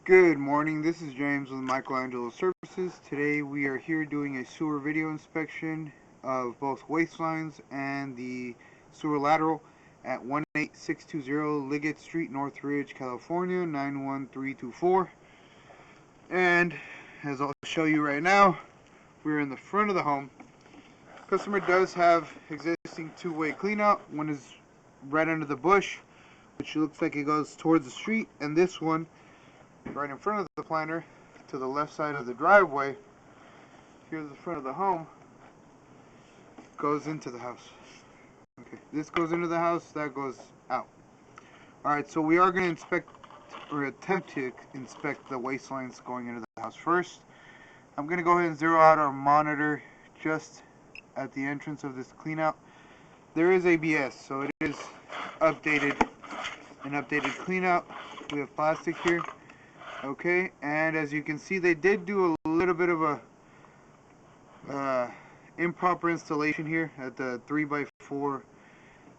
Good morning, this is James with Michelangelo Services. Today we are here doing a sewer video inspection of both waistlines and the sewer lateral at 18620 Liggett St Northridge, California 91324. And as I'll show you right now, we're in the front of the home. Customer does have existing two-way cleanout. One is right under the bush, which looks like it goes towards the street, and this one right in front of the planter to the left side of the driveway. Here's the front of the home, goes into the house. Okay, this goes into the house, that goes out. Alright, so we are going to inspect or attempt to inspect the waistlines going into the house first. I'm going to go ahead and zero out our monitor just at the entrance of this cleanout. There is ABS, so it is updated, an updated cleanout. We have plastic here. Okay, and as you can see, they did do a little bit of a improper installation here at the 3x4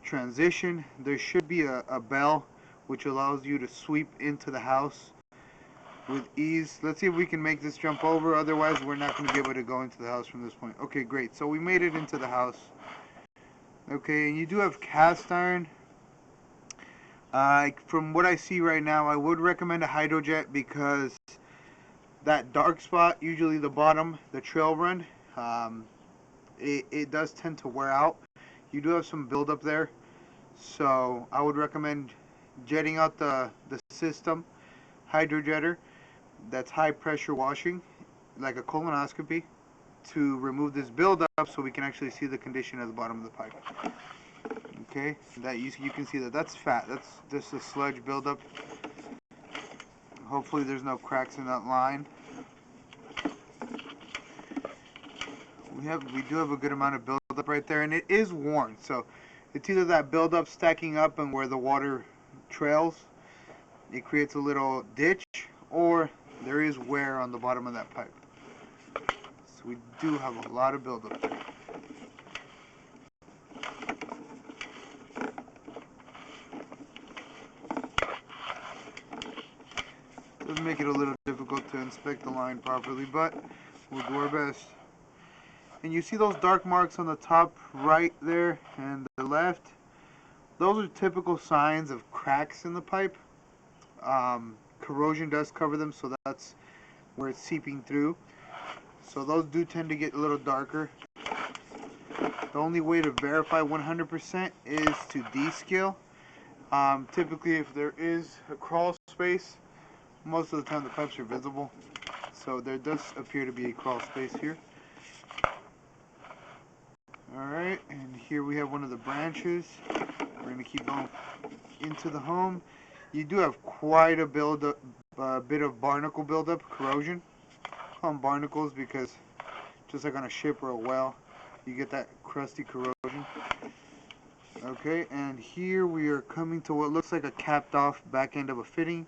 transition. There should be a bell which allows you to sweep into the house with ease. Let's see if we can make this jump over, otherwise we're not going to be able to go into the house from this point. Okay, great, so we made it into the house. Okay, and you do have cast iron. From what I see right now, I would recommend a hydrojet because that dark spot, usually the bottom, the trail run, it does tend to wear out. You do have some buildup there, so I would recommend jetting out the system, hydrojetter, that's high pressure washing, like a colonoscopy, to remove this buildup so we can actually see the condition at the bottom of the pipe. Okay, that you can see that's fat. That's just a sludge buildup. Hopefully there's no cracks in that line. We do have a good amount of buildup right there, and it is worn. So it's either that buildup stacking up and where the water trails, it creates a little ditch, or there is wear on the bottom of that pipe. So we do have a lot of buildup there. Does make it a little difficult to inspect the line properly, but we'll do our best. And you see those dark marks on the top right there and the left? Those are typical signs of cracks in the pipe. Corrosion does cover them, so that's where it's seeping through. So those do tend to get a little darker. The only way to verify 100% is to descale. Typically, if there is a crawl space, most of the time the pipes are visible, so there does appear to be a crawl space here. Alright, and here we have one of the branches. We're going to keep going into the home. You do have quite a bit of barnacle buildup, corrosion. I call them barnacles because just like on a ship or a well, you get that crusty corrosion. Okay, and here we are coming to what looks like a capped off back end of a fitting.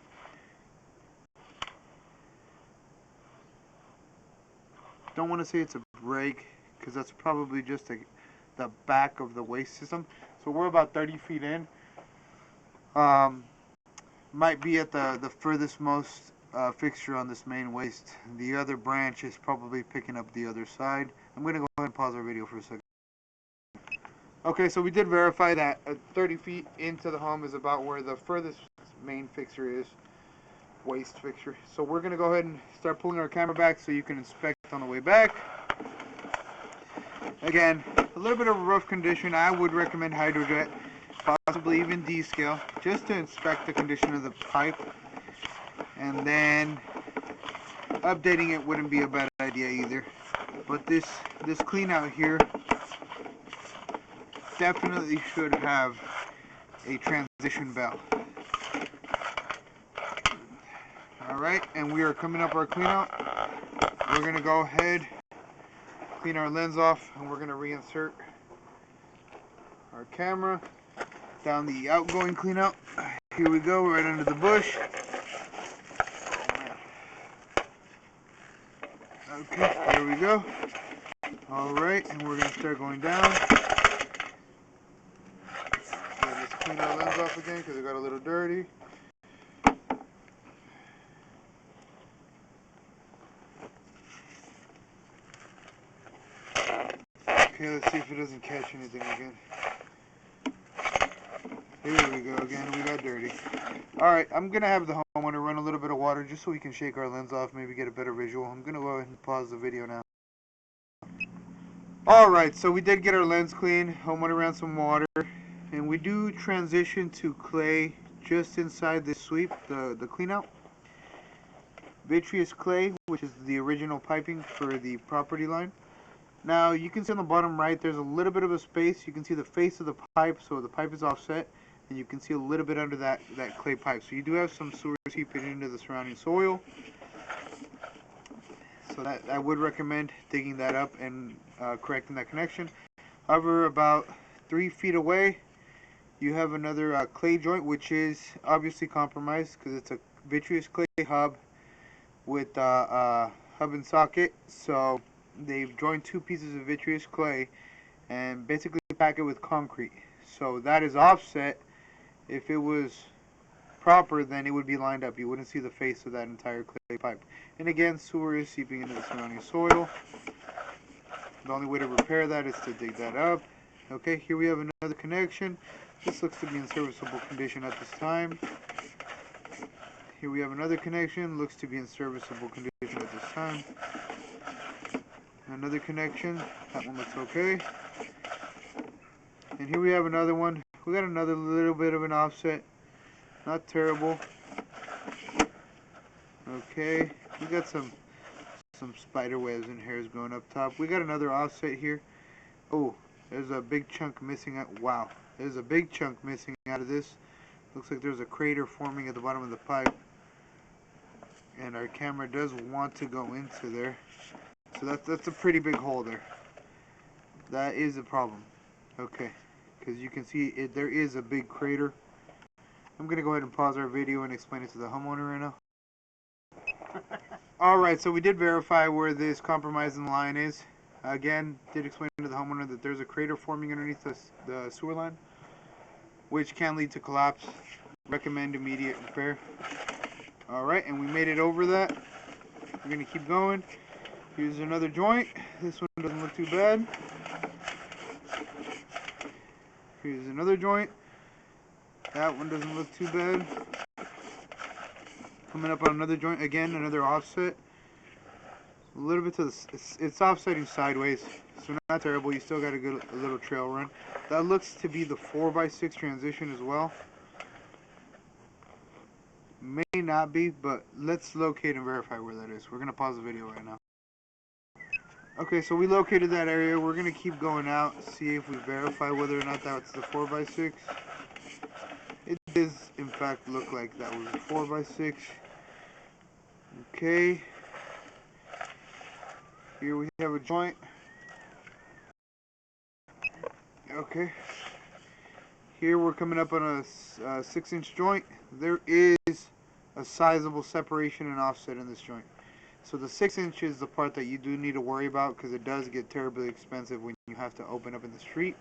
Don't want to say it's a break because that's probably just the back of the waste system. So we're about 30 feet in. Might be at the furthest most fixture on this main waste. The other branch is probably picking up the other side. I'm going to go ahead and pause our video for a second. Okay, so we did verify that 30 feet into the home is about where the furthest main fixture is. Waste fixture. So we're going to go ahead and start pulling our camera back so you can inspect on the way back. Again, a little bit of a rough condition. I would recommend hydrojet, possibly even descale, just to inspect the condition of the pipe. And then updating it wouldn't be a bad idea either. But this clean out here definitely should have a transition bell. Alright, and we are coming up our clean out. We're going to go ahead, clean our lens off, and we're going to reinsert our camera down the outgoing clean out. Here we go, right under the bush. Okay, there we go. Alright, and we're going to start going down. Let's clean our lens off again because it got a little dirty. Okay, let's see if it doesn't catch anything again. Here we go again, we got dirty. Alright, I'm going to have the homeowner run a little bit of water just so we can shake our lens off, maybe get a better visual. I'm going to go ahead and pause the video now. Alright, so we did get our lens clean. Homeowner ran some water. And we do transition to clay just inside this sweep, the clean out. Vitreous clay, which is the original piping for the property line. Now you can see on the bottom right there's a little bit of a space. You can see the face of the pipe, so the pipe is offset, and you can see a little bit under that clay pipe. So you do have some sewer seeping into the surrounding soil. So that I would recommend digging that up and correcting that connection. However, about 3 feet away you have another clay joint, which is obviously compromised because it's a vitreous clay hub with hub and socket. So they've joined 2 pieces of vitreous clay and basically pack it with concrete. So that is offset. If it was proper, then it would be lined up. You wouldn't see the face of that entire clay pipe. And again, sewer is seeping into the surrounding soil. The only way to repair that is to dig that up. Okay, here we have another connection. This looks to be in serviceable condition at this time. Here we have another connection. Looks to be in serviceable condition at this time. Another connection. That one looks okay. And here we have another one. We got another little bit of an offset. Not terrible. Okay. We got some spider webs and hairs going up top. We got another offset here. Oh, there's a big chunk missing out. Wow. There's a big chunk missing out of this. Looks like there's a crater forming at the bottom of the pipe. And our camera does want to go into there. So that's a pretty big hole there. That is a problem. Okay. Because you can see there is a big crater. I'm going to go ahead and pause our video and explain it to the homeowner right now. Alright, so we did verify where this compromising line is. Again, did explain to the homeowner that there's a crater forming underneath the sewer line, which can lead to collapse. Recommend immediate repair. Alright, and we made it over that. We're going to keep going. Here's another joint. This one doesn't look too bad. Here's another joint. That one doesn't look too bad. Coming up on another joint, again, another offset. A little bit to the, it's offsetting sideways, so not terrible. You still got a little trail run. That looks to be the 4x6 transition as well. May not be, but let's locate and verify where that is. We're going to pause the video right now. Okay, so we located that area. We're going to keep going out, see if we verify whether or not that's the 4x6. It does, in fact, look like that was a 4x6. Okay. Here we have a joint. Okay. Here we're coming up on a 6-inch joint. There is a sizable separation and offset in this joint. So the 6-inch is the part that you do need to worry about because it does get terribly expensive when you have to open up in the street.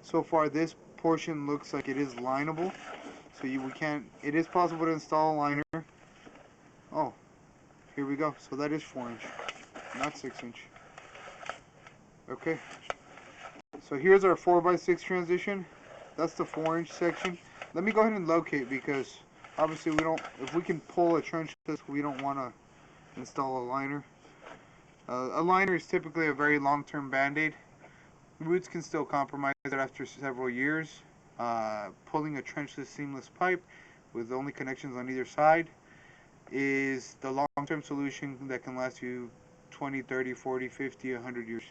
So far this portion looks like it is lineable. So it is possible to install a liner. Oh, here we go. So that is 4-inch, not 6-inch. Okay. So here's our 4x6 transition. That's the 4-inch section. Let me go ahead and locate because obviously if we can pull a trench test, we don't want to install a liner. A liner is typically a very long-term band-aid. Roots can still compromise it after several years. Pulling a trenchless seamless pipe with only connections on either side is the long-term solution that can last you 20, 30, 40, 50, 100 years.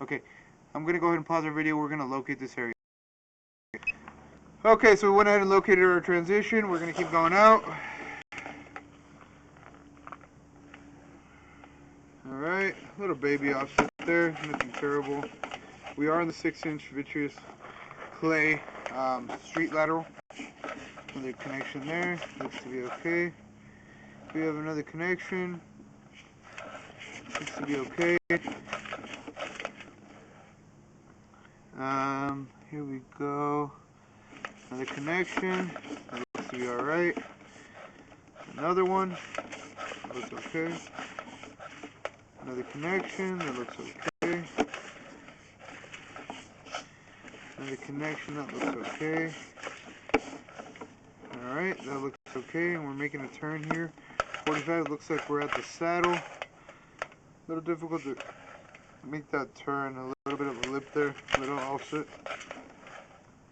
Okay, I'm going to go ahead and pause our video. We're going to locate this area. Okay, so we went ahead and located our transition. We're going to keep going out. Alright, little baby offset there, nothing terrible. We are in the 6-inch vitreous clay street lateral. Another connection there, looks to be okay. We have another connection, looks to be okay. Here we go. Another connection, that looks to be alright. Another one, that looks okay. Another connection, that looks okay. And the connection, that looks okay. Alright, that looks okay, and we're making a turn here. 45, looks like we're at the saddle. A little difficult to make that turn, a little bit of a lip there, a little offset.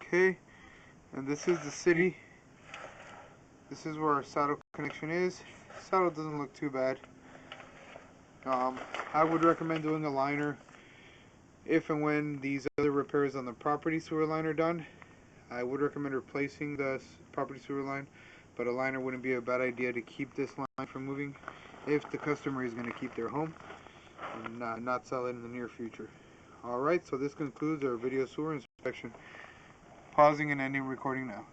Okay, and this is the city. This is where our saddle connection is. Saddle doesn't look too bad. I would recommend doing a liner if and when these other repairs on the property sewer line are done. I would recommend replacing the property sewer line, but a liner wouldn't be a bad idea to keep this line from moving if the customer is going to keep their home and not sell it in the near future. Alright, so this concludes our video sewer inspection. Pausing and ending recording now.